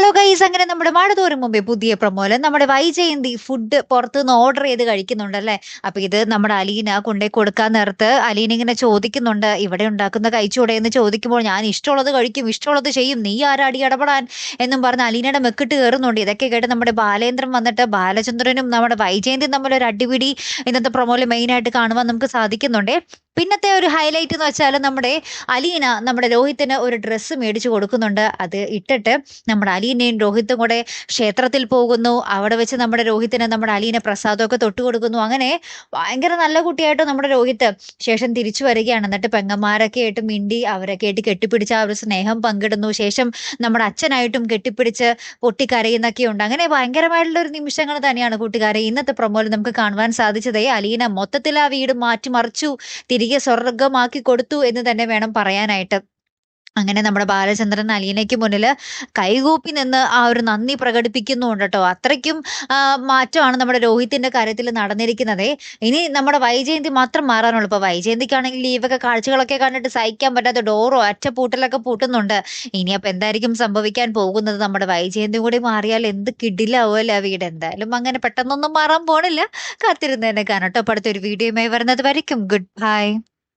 Hello guys, അങ്ങനെ നമ്മുടെ മാടത്തോറും മുമ്പേ പുതിയ പ്രൊമോയില് നമ്മുടെ വൈജയന്തി ഫുഡ് പുറത്തുനിന്ന് ഓർഡർ ചെയ്ത് കഴിക്കുന്നുണ്ടല്ലേ. അപ്പൊ ഇത് നമ്മുടെ അലീന കൊണ്ടുപോയി കൊടുക്കാൻ നേരത്ത് അലീന ഇങ്ങനെ ചോദിക്കുന്നുണ്ട്, ഇവിടെ ഉണ്ടാക്കുന്ന കഴിച്ചൂടെ എന്ന് ചോദിക്കുമ്പോൾ ഞാൻ ഇഷ്ടമുള്ളത് കഴിക്കും, ഇഷ്ടമുള്ളത് ചെയ്യും, നീ ആരാ അടി ഇടപെടാൻ എന്നും പറഞ്ഞ് അലീനയുടെ മെക്കിട്ട് കയറുന്നുണ്ട്. ഇതൊക്കെ കേട്ട് നമ്മുടെ ബാലേന്ദ്രൻ വന്നിട്ട് ബാലചന്ദ്രനും നമ്മുടെ വൈജയന്തിയും തമ്മിൽ ഒരു അടിപിടി ഇന്നത്തെ പ്രൊമോയില് മെയിൻ ആയിട്ട് കാണുവാൻ നമുക്ക് സാധിക്കുന്നുണ്ട്. പിന്നത്തെ ഒരു ഹൈലൈറ്റ് എന്ന് വെച്ചാൽ നമ്മുടെ അലീന നമ്മുടെ രോഹിത്തിന് ഒരു ഡ്രസ്സ് മേടിച്ചു കൊടുക്കുന്നുണ്ട്. അത് ഇട്ടിട്ട് നമ്മുടെ അലീനയും രോഹിത്തും കൂടെ ക്ഷേത്രത്തിൽ പോകുന്നു. അവിടെ വെച്ച് നമ്മുടെ രോഹിത്തിന് നമ്മുടെ അലീന പ്രസാദമൊക്കെ തൊട്ട് കൊടുക്കുന്നു. അങ്ങനെ ഭയങ്കര നല്ല കുട്ടിയായിട്ട് നമ്മുടെ രോഹിത്ത് ശേഷം തിരിച്ചു വരികയാണ്. എന്നിട്ട് പെങ്ങന്മാരൊക്കെ ആയിട്ട് മിണ്ടി അവരൊക്കെ ആയിട്ട് കെട്ടിപ്പിടിച്ച് ആ ഒരു സ്നേഹം പങ്കിടുന്നു. ശേഷം നമ്മുടെ അച്ഛനായിട്ടും കെട്ടിപ്പിടിച്ച് പൊട്ടിക്കരയുന്നൊക്കെ ഉണ്ട്. അങ്ങനെ ഭയങ്കരമായിട്ടുള്ള ഒരു നിമിഷങ്ങൾ തന്നെയാണ് കൂട്ടുകാരെ ഇന്നത്തെ പ്രൊമോയിൽ നമുക്ക് കാണുവാൻ സാധിച്ചത്. അലീന മൊത്തത്തിൽ ആ വീട് മാറ്റിമറിച്ചു, തിരികെ സ്വർഗമാക്കി കൊടുത്തു എന്ന് തന്നെ വേണം പറയാനായിട്ട്. അങ്ങനെ നമ്മുടെ ബാലചന്ദ്രൻ അലീനയ്ക്ക് മുന്നിൽ കൈകൂപ്പി നിന്ന് ആ ഒരു നന്ദി പ്രകടിപ്പിക്കുന്നുണ്ട് കേട്ടോ. അത്രയ്ക്കും മാറ്റമാണ് നമ്മുടെ രോഹിത്തിന്റെ കാര്യത്തിൽ നടന്നിരിക്കുന്നത്. ഇനി നമ്മുടെ വൈജയന്തി മാത്രം മാറാനുള്ളൂ. ഇപ്പൊ വൈജയന്തിക്കാണെങ്കിൽ ലീവൊക്കെ കാഴ്ചകളൊക്കെ കണ്ടിട്ട് സഹിക്കാൻ പറ്റാത്ത ഡോറോ അറ്റപൂട്ടലൊക്കെ പൂട്ടുന്നുണ്ട്. ഇനി അപ്പൊ എന്തായിരിക്കും സംഭവിക്കാൻ പോകുന്നത്? നമ്മുടെ വൈജയന്തി കൂടി മാറിയാൽ എന്ത് കിടിലാവുമല്ലേ ആ വീട്. എന്തായാലും അങ്ങനെ പെട്ടെന്നൊന്നും മാറാൻ പോണില്ല. കാത്തിരുന്ന് തന്നെ കാണാം കേട്ടോ. അടുത്തൊരു വീഡിയോയുമായി വരുന്നത് വരയ്ക്കും ഗുഡ് ബൈ.